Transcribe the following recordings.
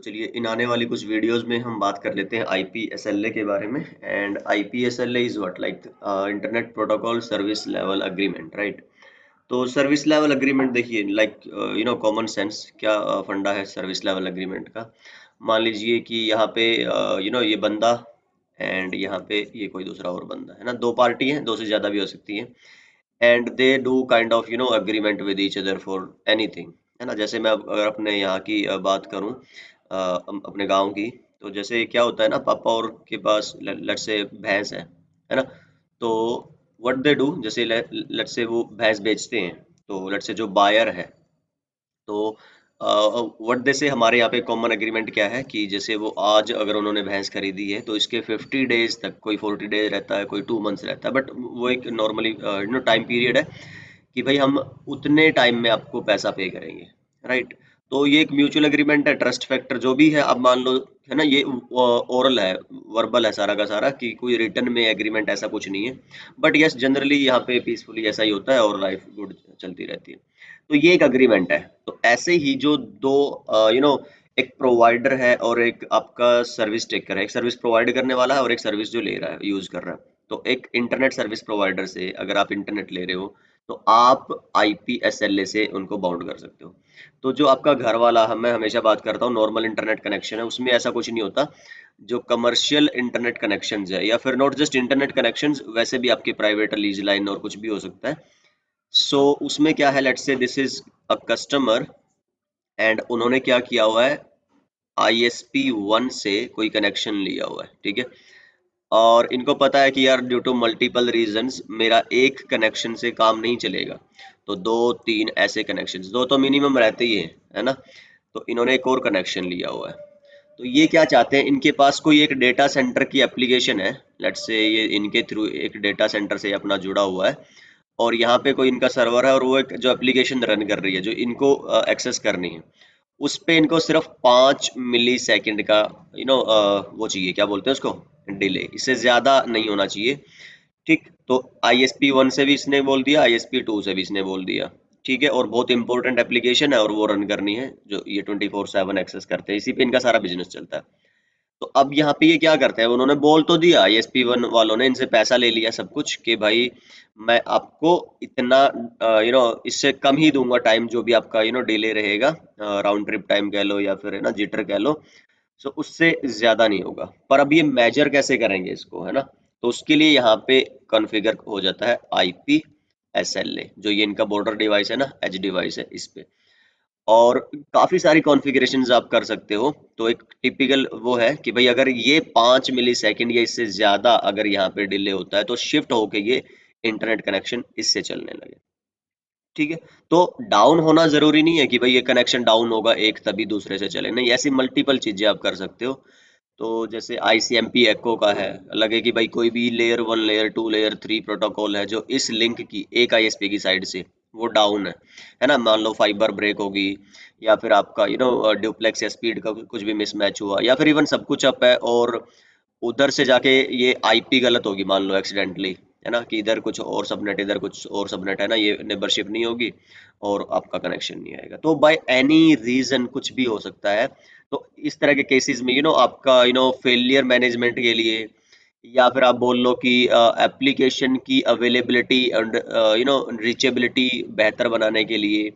चलिए इन आने वाली कुछ वीडियोस में हम बात कर लेते हैं आईपीएसएलए के बारे में। And IPSLA is what like internet protocol service level agreement, right. तो सर्विस लेवल अग्रीमेंट देखिए लाइक कॉमन सेंस क्या फंडा है सर्विस लेवल अग्रीमेंट का। मान लीजिए कि यहाँ पे ये बंदा एंड यहाँ पे ये कोई दूसरा और बंदा है ना, दो पार्टी हैं, दो से ज्यादा भी हो सकती है। And they do kind of agreement with each other for anything, है ना। जैसे मैं अगर अपने यहाँ की बात करूँ, अपने गांव की, तो जैसे क्या होता है ना, पापा और के पास लेट से भैंस है ना। तो व्हाट दे डू, जैसे लेट से वो भैंस बेचते हैं, तो लेट से जो बायर है, तो व्हाट दे से हमारे यहाँ पे कॉमन एग्रीमेंट क्या है कि जैसे वो आज अगर उन्होंने भैंस खरीदी है तो इसके 50 डेज तक, कोई 40 डेज रहता है, कोई 2 मंथ्स रहता है, बट वो एक नॉर्मली टाइम पीरियड है कि भाई हम उतने टाइम में आपको पैसा पे करेंगे, राइट। तो ये एक म्यूचुअल एग्रीमेंट है, ट्रस्ट फैक्टर जो भी है, अब मान लो, है ना, ये ओरल है, वर्बल है सारा का सारा, कि कोई रिटर्न में एग्रीमेंट ऐसा कुछ नहीं है। बट यस, जनरली यहाँ पे पीसफुली ऐसा ही होता है और लाइफ गुड चलती रहती है। तो ये एक अग्रीमेंट है। तो ऐसे ही जो दो एक प्रोवाइडर है और एक आपका सर्विस टेकर है, एक सर्विस प्रोवाइड करने वाला है और एक सर्विस जो ले रहा है, यूज कर रहा है। तो एक इंटरनेट सर्विस प्रोवाइडर से अगर आप इंटरनेट ले रहे हो तो आप आईपीएसएलए से उनको बाउंड कर सकते हो। तो जो आपका घर वाला, मैं हमेशा बात करता हूँ, नॉर्मल इंटरनेट कनेक्शन है, उसमें ऐसा कुछ नहीं होता। जो कमर्शियल इंटरनेट कनेक्शंस है, या फिर नॉट जस्ट इंटरनेट कनेक्शंस, वैसे भी आपके प्राइवेट लीज लाइन और कुछ भी हो सकता है। सो उसमें क्या है, let's say this is a customer and उन्होंने क्या किया हुआ है, ISP1 से कोई कनेक्शन लिया हुआ है, ठीक है। और इनको पता है कि यार ड्यू टू मल्टीपल रीजंस मेरा एक कनेक्शन से काम नहीं चलेगा, तो दो तीन ऐसे कनेक्शंस, दो तो मिनिमम रहते ही हैं, है ना। तो इन्होंने एक और कनेक्शन लिया हुआ है। तो ये क्या चाहते हैं, इनके पास कोई एक डेटा सेंटर की एप्लीकेशन है, लेट्स से ये इनके थ्रू एक डेटा सेंटर से अपना जुड़ा हुआ है, और यहाँ पे कोई इनका सर्वर है और वो एक जो एप्लीकेशन रन कर रही है जो इनको एक्सेस करनी है, उस पे इनको सिर्फ 5 मिली सेकेंड का वो चाहिए, क्या बोलते हैं उसको, डिले। इससे ज्यादा नहीं होना चाहिए, ठीक। तो ISP1 से भी इसने बोल दिया, ISP2 से भी इसने बोल दिया, ठीक है। और बहुत इंपॉर्टेंट एप्लीकेशन है और वो रन करनी है, जो ये 24/7 एक्सेस करते हैं, इसी पे इनका सारा बिजनेस चलता है। तो अब यहाँ पे ये क्या करते हैं, उन्होंने बोल तो दिया, ISP1 वालों ने इनसे पैसा ले लिया सब कुछ, कि भाई मैं आपको इतना इससे कम ही दूंगा टाइम, जो भी आपका डिले रहेगा, राउंड ट्रिप टाइम कह लो या फिर है ना जिटर कह लो। सो उससे ज्यादा नहीं होगा। पर अब ये मेजर कैसे करेंगे इसको, है ना। तो उसके लिए यहाँ पे कॉन्फ़िगर हो जाता है IPSLA, जो ये इनका बॉर्डर डिवाइस है ना, एज डिवाइस है इस पे। और काफी सारी कॉन्फ़िगरेशंस आप कर सकते हो। तो एक टिपिकल वो है कि भाई अगर ये 5 मिली सेकेंड या इससे ज्यादा अगर यहाँ पे डिले होता है, तो शिफ्ट होके ये इंटरनेट कनेक्शन इससे चलने लगे, ठीक है। तो डाउन होना जरूरी नहीं है कि भाई ये कनेक्शन डाउन होगा एक तभी दूसरे से चले, नहीं, ऐसी मल्टीपल चीजें आप कर सकते हो। तो जैसे ICMP एको का है, लगे कि भाई कोई भी लेयर 1 लेयर 2 लेयर 3 प्रोटोकॉल है जो इस लिंक की एक ISP की साइड से वो डाउन है ना, मान लो फाइबर ब्रेक होगी, या फिर आपका ड्यूप्लेक्स या स्पीड का कुछ भी मिसमैच हुआ, या फिर इवन सब कुछ अप है और उधर से जाके ये IP गलत होगी, मान लो एक्सीडेंटली, है ना, कि इधर कुछ और सबनेट इधर कुछ और सबनेट, है ना, ये नेबरशिप नहीं होगी और आपका कनेक्शन नहीं आएगा। तो बाय एनी रीजन कुछ भी हो सकता है। तो इस तरह के केसेस में आपका फेलियर मैनेजमेंट के लिए, या फिर आप बोल लो कि एप्लीकेशन की अवेलेबिलिटी एंड रीचेबिलिटी बेहतर बनाने के लिए,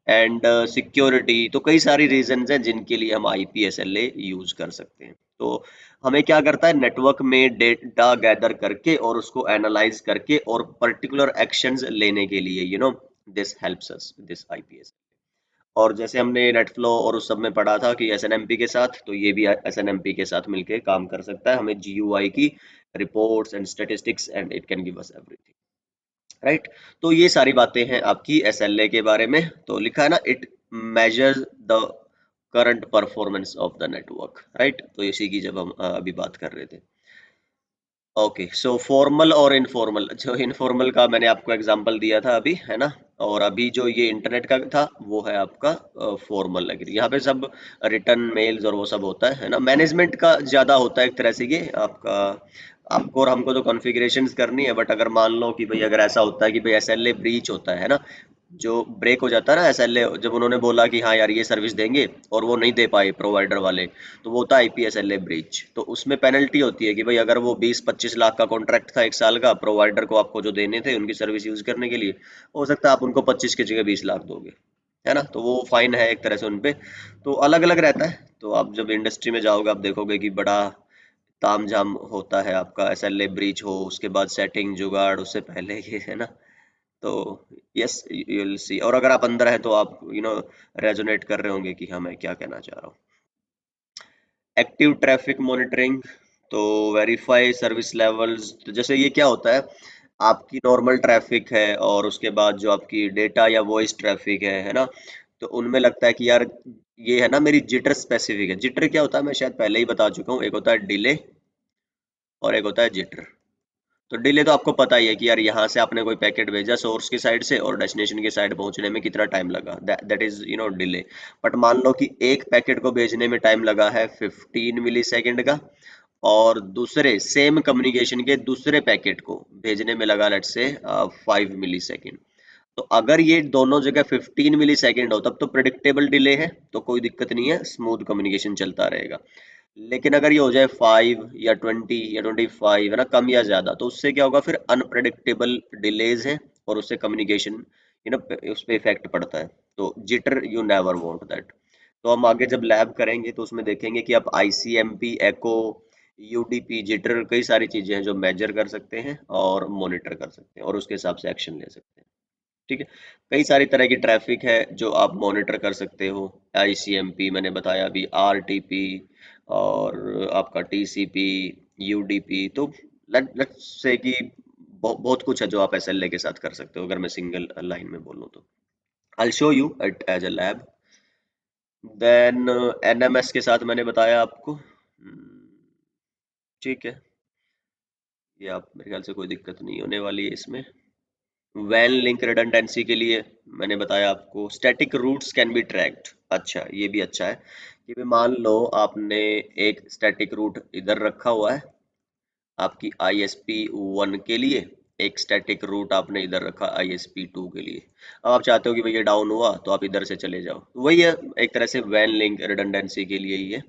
एंड सिक्योरिटी, तो कई सारी रीजंस हैं जिनके लिए हम IPSLA यूज कर सकते हैं। तो हमें क्या करता है, नेटवर्क में डेटा गैदर करके और उसको एनालाइज करके और पर्टिकुलर एक्शंस लेने के लिए this helps us, this IPS। और जैसे हमने नेटफ्लो और उस सब में पढ़ा था कि SNMP के साथ, तो ये भी SNMP के साथ मिलके काम कर सकता है, हमें GUI की reports and statistics, and it can give us everything, right. तो ये सारी बातें हैं आपकी SLA के बारे में। तो लिखा है ना, it measures the current performance of the network, right. तो इसी की जब हम अभी बात कर रहे थे। ओके, सो फॉर्मल और इनफॉर्मल, जो इनफॉर्मल का मैंने आपको एग्जांपल दिया था अभी, है ना। और अभी जो ये इंटरनेट का था वो है आपका फॉर्मल एग्री। यहाँ पे सब रिटर्न मेल्स और वो सब होता है ना। मैनेजमेंट का ज्यादा होता है एक तरह से, ये आपका, आपको और हमको तो कॉन्फ़िगरेशंस करनी है, बट अगर मान लो कि भाई अगर ऐसा होता है कि भाई SLA ब्रीच होता है ना, जो ब्रेक हो जाता है ना एसएलए, जब उन्होंने बोला कि हाँ यार ये सर्विस देंगे और वो नहीं दे पाए प्रोवाइडर वाले, तो वो होता है आईपीएसएलए ब्रीच। तो उसमें पेनल्टी होती है कि भाई अगर वो 20-25 लाख का कॉन्ट्रैक्ट था 1 साल का, प्रोवाइडर को आपको जो देने थे उनकी सर्विस यूज करने के लिए, हो सकता है आप उनको 25 की जगह 20 लाख दोगे, है ना। तो वो फाइन है एक तरह से उनपे। तो अलग अलग रहता है। तो आप जब इंडस्ट्री में जाओगे आप देखोगे कि बड़ा तामझाम होता है, आपका एसएलए ब्रीच हो, उसके बाद सेटिंग जुगाड़, उससे पहले ये, है ना। तो यस, यू विल सी। और अगर आप अंदर हैं तो आप रेजोनेट कर रहे होंगे कि हाँ मैं क्या कहना चाह रहा हूँ। एक्टिव ट्रैफिक मॉनिटरिंग, तो वेरीफाई सर्विस लेवल्स। तो जैसे ये क्या होता है, आपकी नॉर्मल ट्रैफिक है और उसके बाद जो आपकी डेटा या वॉइस ट्रैफिक है ना, तो उनमें लगता है कि यार ये है ना मेरी जिटर स्पेसिफिक है। जिटर क्या होता है मैं शायद पहले ही बता चुका हूँ, एक होता है डिले और एक होता है जिटर। तो डिले तो आपको पता ही है कि यार यहाँ से आपने कोई पैकेट भेजा सोर्स की साइड से और डेस्टिनेशन की साइड पहुंचने में कितना टाइम लगा, दैट इज डिले। बट मान लो कि एक पैकेट को भेजने में टाइम लगा है 15 मिली सेकेंड का, और दूसरे सेम कम्युनिकेशन के दूसरे पैकेट को भेजने में लगा लेट्स से 5 मिली सेकेंड। तो अगर ये दोनों जगह 15 मिली सेकेंड हो तब तो प्रिडिक्टेबल डिले है, तो कोई दिक्कत नहीं है, स्मूथ कम्युनिकेशन चलता रहेगा। लेकिन अगर ये हो जाए 5 या 20 या 25, है ना, कम या ज्यादा, तो उससे क्या होगा फिर, अनप्रेडिक्टेबल डिलेज है और उससे कम्युनिकेशन उस पर इफेक्ट पड़ता है। तो jitter you never want that. तो हम आगे जब लैब करेंगे तो उसमें देखेंगे कि आप आईसीएमपी, एको, यूडीपी, जिटर, कई सारी चीजें हैं जो मेजर कर सकते हैं और मॉनिटर कर सकते हैं और उसके हिसाब से एक्शन ले सकते हैं। ठीक है। कई सारी तरह की ट्रैफिक है जो आप मॉनिटर कर सकते हो। आईसीएमपी मैंने बताया अभी, आरटीपी, और आपका टीसीपी, यूडीपी। तो लेट्स से कि बहुत कुछ है जो आप एसएलए के साथ कर सकते हो, अगर मैं सिंगल लाइन में बोलूँ तो। I show you it as a lab. Then NMS के साथ मैंने बताया आपको। ठीक है, ये आप मेरे ख्याल से कोई दिक्कत नहीं होने वाली है इसमें। वैन लिंक रिडंडेंसी के लिए मैंने बताया आपको, static routes can be tracked. अच्छा, ये भी अच्छा है कि भाई मान लो आपने एक स्टैटिक रूट इधर रखा हुआ है आपकी ISP1 के लिए, एक स्टैटिक रूट आपने इधर रखा ISP2 के लिए। अब आप चाहते हो कि भैया डाउन हुआ तो आप इधर से चले जाओ, वही है एक तरह से वैन लिंक रिडंडेंसी के लिए ही है।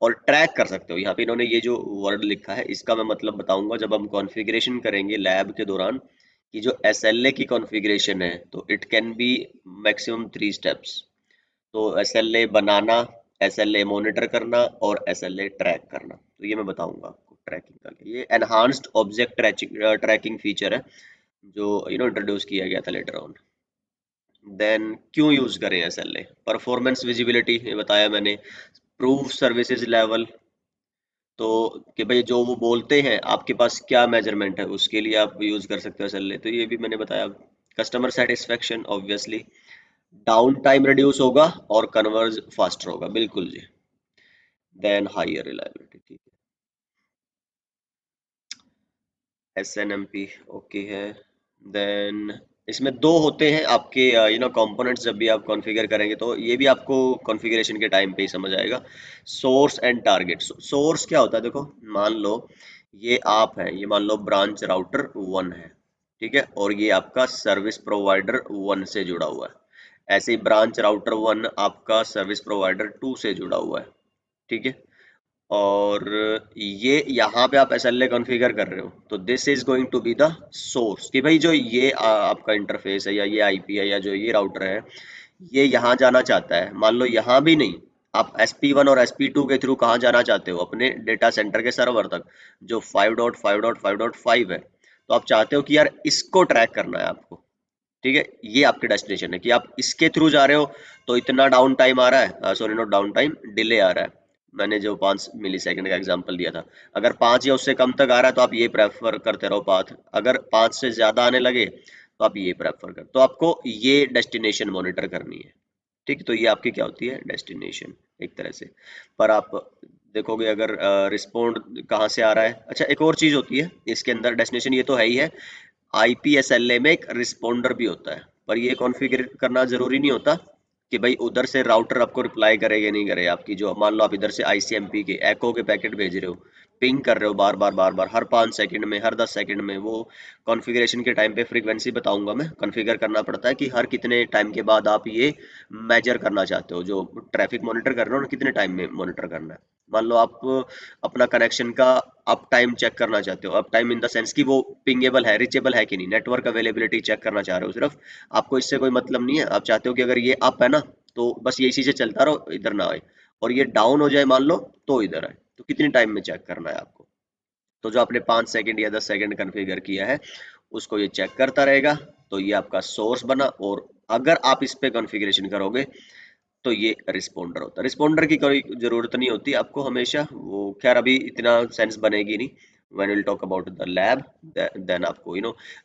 और ट्रैक कर सकते हो, यहाँ पे इन्होंने ये जो वर्ड लिखा है इसका मैं मतलब बताऊंगा जब हम कॉन्फ़िगरेशन करेंगे लैब के दौरान, कि जो SLA की कॉन्फ़िगरेशन है तो it can be maximum 3 steps. तो SLA बनाना, SLA मॉनिटर करना और SLA ट्रैक करना, तो ये मैं बताऊंगा आपको ट्रैकिंग का। ये एनहांस्ड ऑब्जेक्ट ट्रैकिंग फीचर है जो इंट्रोड्यूस किया गया था लेटर ऑन। देन क्यों यूज करें SLA? परफॉर्मेंस विजिबिलिटी, ये बताया मैंने। प्रूफ सर्विसेज लेवल, तो कि भाई जो वो बोलते हैं आपके पास क्या मेजरमेंट है उसके लिए आप यूज कर सकते हो SLA, तो ये भी मैंने बताया। Customer satisfaction, obviously down time reduce होगा और कन्वर्ज फास्टर होगा, बिल्कुल जी। देन हायर रिलायबिलिटी, ठीक है। SNMP ओके है। देन इसमें दो होते हैं आपके कंपोनेंट्स, जब भी आप कॉन्फ़िगर करेंगे तो ये भी आपको कॉन्फ़िगरेशन के टाइम पे ही समझ आएगा। Source and target. सोर्स क्या होता है, देखो मान लो ये आप है, ये मान लो ब्रांच राउटर 1 है, ठीक है, और ये आपका सर्विस प्रोवाइडर 1 से जुड़ा हुआ है। ऐसे ही ब्रांच राउटर 1 आपका सर्विस प्रोवाइडर 2 से जुड़ा हुआ है, ठीक है। और ये यहाँ पे आप SLA कॉन्फ़िगर कर रहे हो, तो this is going to be the source, कि भाई जो ये आपका इंटरफेस है या ये IP है या जो ये राउटर है, ये यहाँ जाना चाहता है। मान लो यहाँ भी नहीं, आप SP1 और SP2 के थ्रू कहाँ जाना चाहते हो, अपने डेटा सेंटर के सर्वर तक, जो 5.5.5.5 है। तो आप चाहते हो कि यार इसको ट्रैक करना है आपको, ठीक है, ये आपके डेस्टिनेशन है कि आप इसके थ्रू जा रहे हो, तो इतना डाउन टाइम आ रहा है, sorry not down time, delay आ रहा है। मैंने जो 5 मिली सेकेंड का एग्जांपल दिया था, अगर 5 या उससे कम तक आ रहा है तो आप ये प्रेफर करते रहो पाथ, अगर 5 से ज्यादा आने लगे तो आप ये प्रेफर कर, तो आपको ये डेस्टिनेशन मॉनिटर करनी है। ठीक, तो ये आपकी क्या होती है, डेस्टिनेशन एक तरह से। पर आप देखोगे अगर रिस्पॉन्ड कहाँ से आ रहा है। अच्छा, एक और चीज होती है इसके अंदर, डेस्टिनेशन ये तो है ही है, IPSLA में एक रिस्पॉन्डर भी होता है, पर ये कॉन्फ़िगर करना जरूरी नहीं होता। कि भाई उधर से राउटर आपको रिप्लाई करेगा नहीं करेगा। आपकी जो मान लो आप इधर से आईसीएमपी के एको के पैकेट भेज रहे हो, पिंग कर रहे हो बार बार हर 5 सेकंड में, हर 10 सेकंड में, वो कॉन्फ़िगरेशन के टाइम पे फ्रीक्वेंसी बताऊंगा मैं, कॉन्फ़िगर करना पड़ता है कि हर कितने टाइम के बाद आप ये मेजर करना चाहते हो, जो ट्रैफिक मॉनिटर कर रहे हो ना, कितने टाइम में मॉनिटर करना है। मान लो आप अपना कनेक्शन का अप टाइम चेक करना चाहते हो, up time in the sense कि वो पिंगेबल है, रिचेबल है कि नहीं, नेटवर्क अवेलेबिलिटी चेक करना चाह रहे हो सिर्फ, आपको इससे कोई मतलब नहीं है। आप चाहते हो कि अगर ये अप है ना, तो बस यही चीजें चलता रहो, इधर ना आए, और ये डाउन हो जाए मान लो, तो इधर आए। तो कितनी टाइम में चेक करना है आपको, तो जो आपने 5 सेकंड या 10 सेकंड कन्फिगर किया है, उसको ये चेक करता रहेगा। तो ये आपका सोर्स बना, और अगर आप इस पे कॉन्फ़िगरेशन करोगे तो ये रिस्पॉन्डर होता है। रिस्पॉन्डर की कोई जरूरत नहीं होती आपको हमेशा, वो खैर अभी इतना सेंस बनेगी नहीं। When will talk about the lab, then आपको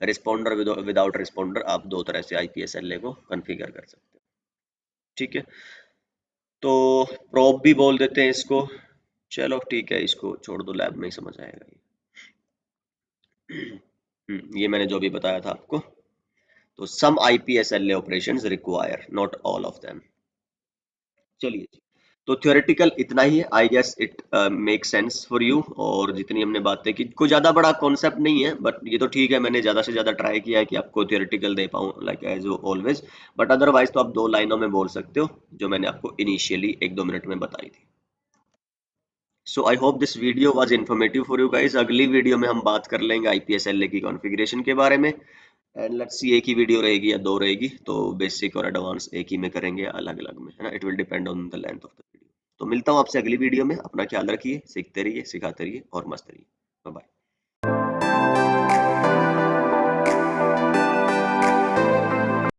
रिस्पॉन्डर विदाउट रिस्पॉन्डर, आप दो तरह से आईपीएसएलए को कॉन्फ़िगर कर सकते हो। ठीक है, तो प्रोब भी बोल देते हैं इसको। चलो ठीक है, इसको छोड़ दो, लैब में ही समझ आएगा ये। ये मैंने जो भी बताया था आपको। तो some IPSLA operations require, not all of them. चलिए जी, तो थ्योरेटिकल इतना ही है, I guess it make sense for you. और जितनी हमने बातें की, कोई ज्यादा बड़ा कॉन्सेप्ट नहीं है, बट ये तो ठीक है, मैंने ज्यादा से ज्यादा ट्राई किया है कि आपको थ्योरेटिकल दे पाऊँ, like as always. But otherwise तो आप 2 लाइनों में बोल सकते हो, जो मैंने आपको इनिशियली 1-2 मिनट में बताई थी। So I hope this video was informative for you guys. अगली वीडियो में हम बात कर लेंगे आईपीएसएलए की कॉन्फ़िगरेशन के बारे में। एंड लेट्स सी, एक ही वीडियो रहेगी या दो रहेगी, तो बेसिक और एडवांस एक ही में करेंगे, अलग अलग में, है ना। It will depend on the length of the video. तो मिलता हूँ आपसे अगली वीडियो में। अपना ख्याल रखिए, सीखते रहिए, सिखाते रहिए और मस्त रहिए।